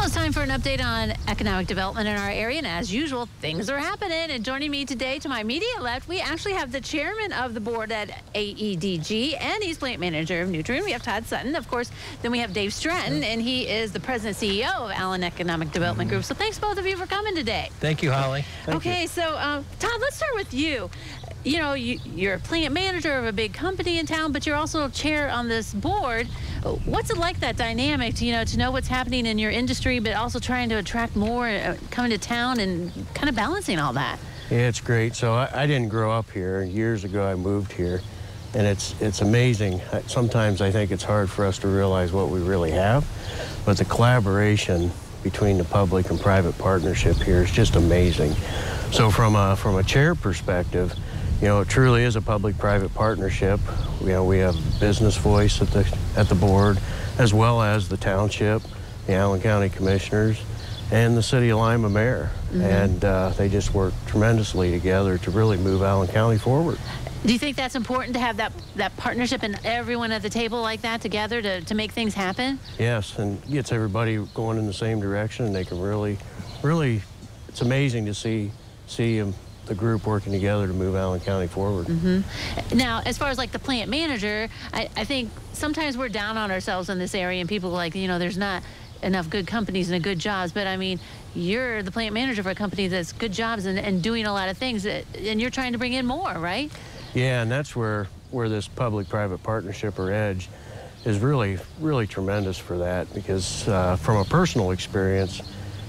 Almost time for an update on economic development in our area, and as usual, things are happening. And joining me today to my immediate left, we actually have the chairman of the board at AEDG, and he's plant manager of Nutrien. We have Todd Sutton, of course. Then we have Dave Stratton, and he is the president and CEO of Allen Economic Development Group. So thanks both of you for coming today. Thank you, Holly. Okay, so Todd, let's start with you. You know, you're a plant manager of a big company in town, but you're also chair on this board. What's it like, that dynamic, to know what's happening in your industry, but also trying to attract more coming to town and kind of balancing all that? Yeah, it's great. So I didn't grow up here. Years ago, I moved here, and it's amazing. Sometimes I think it's hard for us to realize what we really have, but the collaboration between the public and private partnership here is just amazing. So from a chair perspective, it truly is a public-private partnership. We have business voice at the board, as well as the township, the Allen County Commissioners, and the City of Lima Mayor. And they just work tremendously together to really move Allen County forward. Do you think that's important to have that partnership and everyone at the table like that together to make things happen? Yes, and gets everybody going in the same direction, and they can really, it's amazing to see the group working together to move Allen County forward. Now, as far as like the plant manager, I think sometimes we're down on ourselves in this area, and people are like, there's not enough good companies and good jobs. But I mean, you're the plant manager for a company that's good jobs and doing a lot of things, and you're trying to bring in more, right? Yeah, and that's where this public-private partnership, or EDGE, is really tremendous for that, because from a personal experience,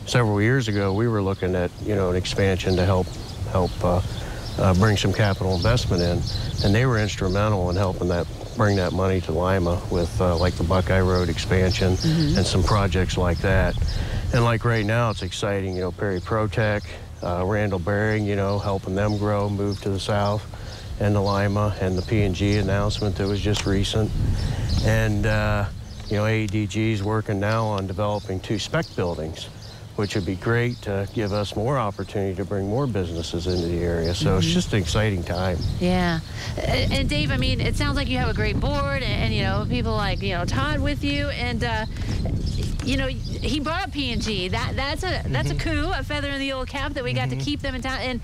several years ago, we were looking at an expansion to help bring some capital investment in, and they were instrumental in helping bring that money to Lima with like the Buckeye Road expansion and some projects like that. And like right now, it's exciting. Perry Protec, Randall Bering, helping them grow, move to the south, and to Lima, and the P&G announcement that was just recent. And AEDG is working now on developing 2 spec buildings, which would be great to give us more opportunity to bring more businesses into the area. So it's just an exciting time. Yeah. And Dave, I mean, it sounds like you have a great board, and people like, Todd with you, and he brought up P&G. That's a coup, a feather in the old cap that we got to keep them in town. And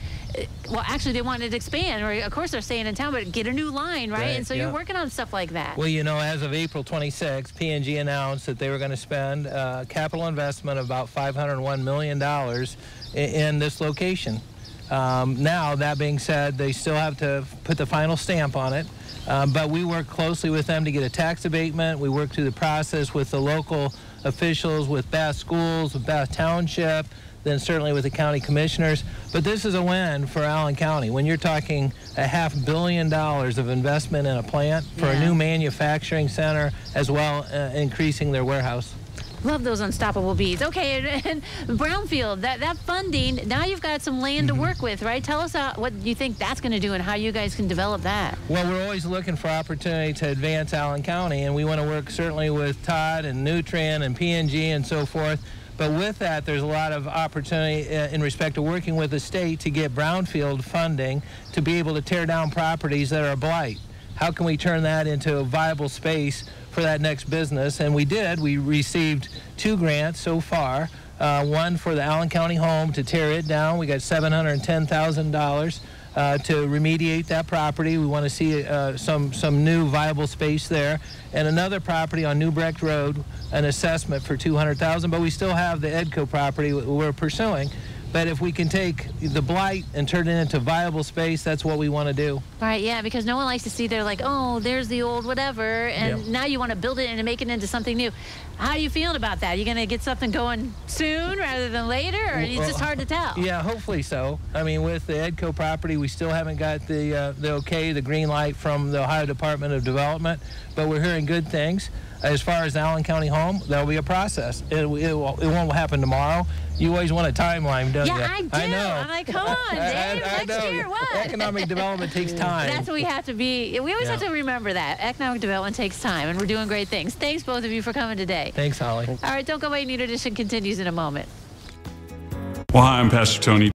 well, actually, they wanted to expand, or of course they're staying in town, but get a new line, right? And so you're working on stuff like that. Well, as of April 26th, P&G announced that they were going to spend capital investment of about $501 million in this location. Now, that being said, they still have to put the final stamp on it. But we work closely with them to get a tax abatement. We work through the process with the local officials, with Bath Schools, with Bath Township, then certainly with the county commissioners. But this is a win for Allen County. When you're talking $500 million of investment in a plant for a new manufacturing center, as well increasing their warehouse. Love those unstoppable bees. Okay, and Brownfield, that funding, now you've got some land to work with, right? Tell us what you think that's going to do and how you guys can develop that. Well, we're always looking for opportunity to advance Allen County, and we want to work certainly with Todd and Nutrien and P&G and so forth. But with that, there's a lot of opportunity in respect to working with the state to get Brownfield funding to be able to tear down properties that are a blight. How can we turn that into a viable space for that next business? And we did. We received 2 grants so far. One for the Allen County Home to tear it down. We got $710,000 to remediate that property. We want to see some new viable space there. And another property on New Brecht Road, an assessment for $200,000. But we still have the EDCO property we're pursuing. But if we can take the blight and turn it into viable space, that's what we want to do. Right, yeah, because no one likes to see they're like, oh, there's the old whatever, and now you want to build it and make it into something new. How are you feeling about that? Are you going to get something going soon rather than later, or it's just hard to tell? Yeah, hopefully so. I mean, with the EDCO property, we still haven't got the green light from the Ohio Department of Development, but we're hearing good things. As far as Allen County Home, there'll be a process. It won't happen tomorrow. You always want a timeline, don't you? Yeah, I do. I know. I'm like, come on, Dave, next year, what? Economic development takes time. That's what we have to be. We always have to remember that. Economic development takes time, and we're doing great things. Thanks, both of you, for coming today. Thanks, Holly. All right, don't go away. New Edition continues in a moment. Well, hi, I'm Pastor Tony.